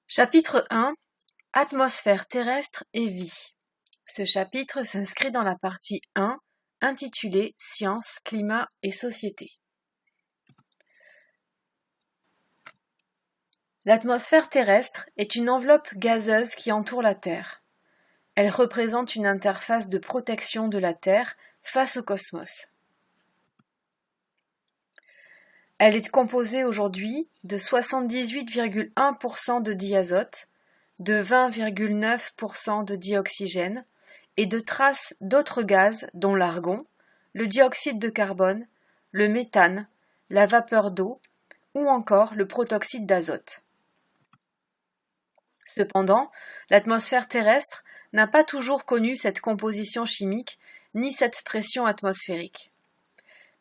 Chapitre 1 Atmosphère terrestre et vie. Ce chapitre s'inscrit dans la partie 1 intitulée Sciences, climat et société. L'atmosphère terrestre est une enveloppe gazeuse qui entoure la Terre. Elle représente une interface de protection de la Terre face au cosmos. Elle est composée aujourd'hui de 78,1% de diazote, de 20,9% de dioxygène et de traces d'autres gaz dont l'argon, le dioxyde de carbone, le méthane, la vapeur d'eau ou encore le protoxyde d'azote. Cependant, l'atmosphère terrestre n'a pas toujours connu cette composition chimique ni cette pression atmosphérique.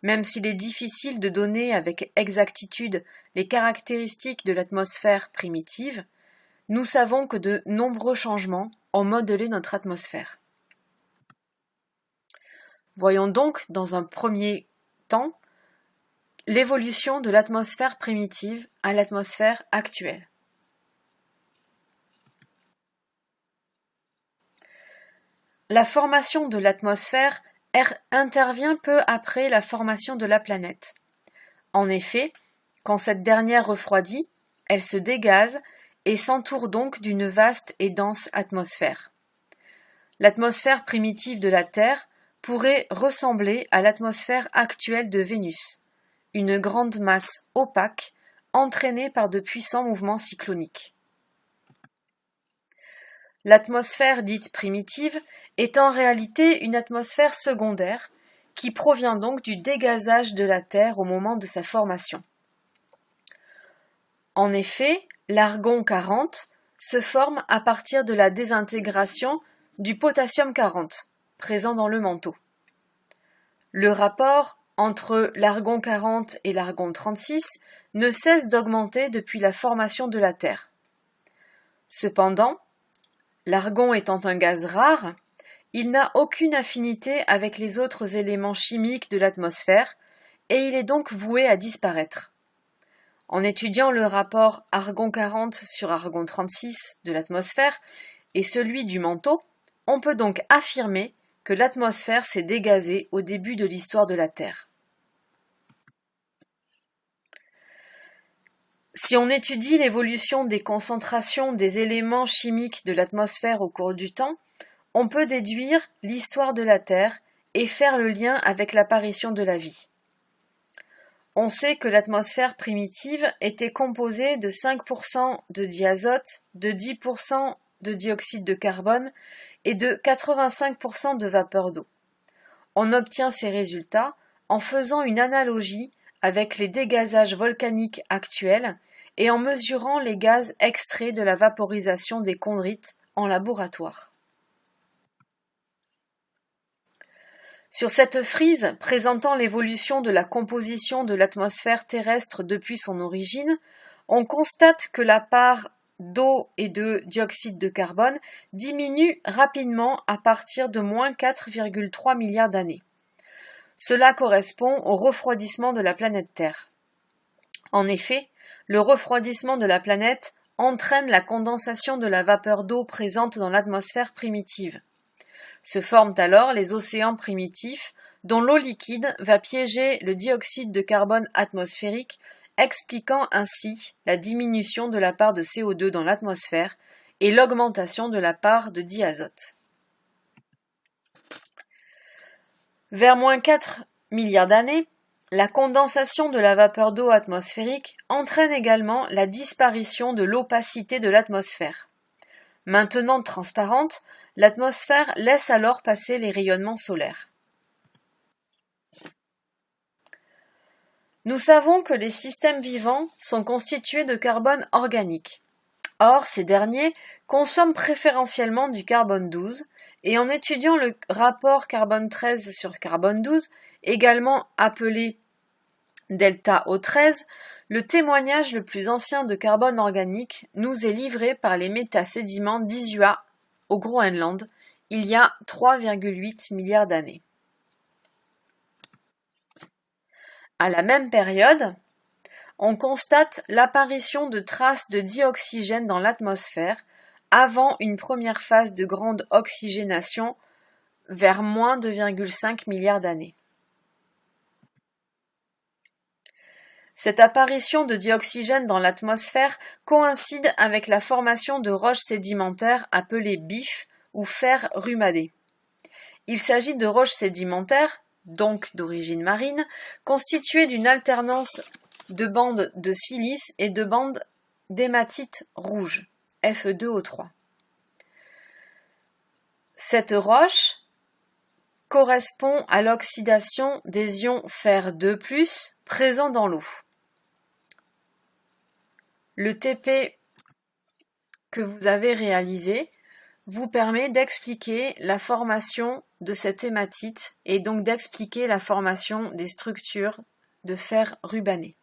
Même s'il est difficile de donner avec exactitude les caractéristiques de l'atmosphère primitive, nous savons que de nombreux changements ont modelé notre atmosphère. Voyons donc dans un premier temps l'évolution de l'atmosphère primitive à l'atmosphère actuelle. La formation de l'atmosphère intervient peu après la formation de la planète. En effet, quand cette dernière refroidit, elle se dégaze et s'entoure donc d'une vaste et dense atmosphère. L'atmosphère primitive de la Terre pourrait ressembler à l'atmosphère actuelle de Vénus, une grande masse opaque entraînée par de puissants mouvements cycloniques. L'atmosphère dite primitive est en réalité une atmosphère secondaire qui provient donc du dégazage de la Terre au moment de sa formation. En effet, l'argon 40 se forme à partir de la désintégration du potassium 40, présent dans le manteau. Le rapport entre l'argon 40 et l'argon 36 ne cesse d'augmenter depuis la formation de la Terre. Cependant, l'argon étant un gaz rare, il n'a aucune affinité avec les autres éléments chimiques de l'atmosphère et il est donc voué à disparaître. En étudiant le rapport argon 40 sur argon 36 de l'atmosphère et celui du manteau, on peut donc affirmer que l'atmosphère s'est dégazée au début de l'histoire de la Terre. Si on étudie l'évolution des concentrations des éléments chimiques de l'atmosphère au cours du temps, on peut déduire l'histoire de la Terre et faire le lien avec l'apparition de la vie. On sait que l'atmosphère primitive était composée de 5% de diazote, de 10% de dioxyde de carbone et de 85% de vapeur d'eau. On obtient ces résultats en faisant une analogie avec les dégazages volcaniques actuels et en mesurant les gaz extraits de la vaporisation des chondrites en laboratoire. Sur cette frise présentant l'évolution de la composition de l'atmosphère terrestre depuis son origine, on constate que la part d'eau et de dioxyde de carbone diminue rapidement à partir de moins 4,3 milliards d'années. Cela correspond au refroidissement de la planète Terre. En effet, le refroidissement de la planète entraîne la condensation de la vapeur d'eau présente dans l'atmosphère primitive. Se forment alors les océans primitifs, dont l'eau liquide va piéger le dioxyde de carbone atmosphérique, expliquant ainsi la diminution de la part de CO2 dans l'atmosphère et l'augmentation de la part de diazote. Vers moins 4 milliards d'années, la condensation de la vapeur d'eau atmosphérique entraîne également la disparition de l'opacité de l'atmosphère. Maintenant transparente, l'atmosphère laisse alors passer les rayonnements solaires. Nous savons que les systèmes vivants sont constitués de carbone organique. Or, ces derniers consomment préférentiellement du carbone 12 et en étudiant le rapport carbone 13 sur carbone 12, également appelé delta O13, le témoignage le plus ancien de carbone organique nous est livré par les métasédiments d'Isua au Groenland, il y a 3,8 milliards d'années. À la même période, on constate l'apparition de traces de dioxygène dans l'atmosphère avant une première phase de grande oxygénation vers moins 2,5 milliards d'années. Cette apparition de dioxygène dans l'atmosphère coïncide avec la formation de roches sédimentaires appelées bifs ou fer rumadés. Il s'agit de roches sédimentaires, donc d'origine marine, constituées d'une alternance de bandes de silice et de bandes d'hématite rouge, Fe2O3. Cette roche correspond à l'oxydation des ions fer2+, présents dans l'eau. Le TP que vous avez réalisé vous permet d'expliquer la formation de cette hématite et donc d'expliquer la formation des structures de fer rubané.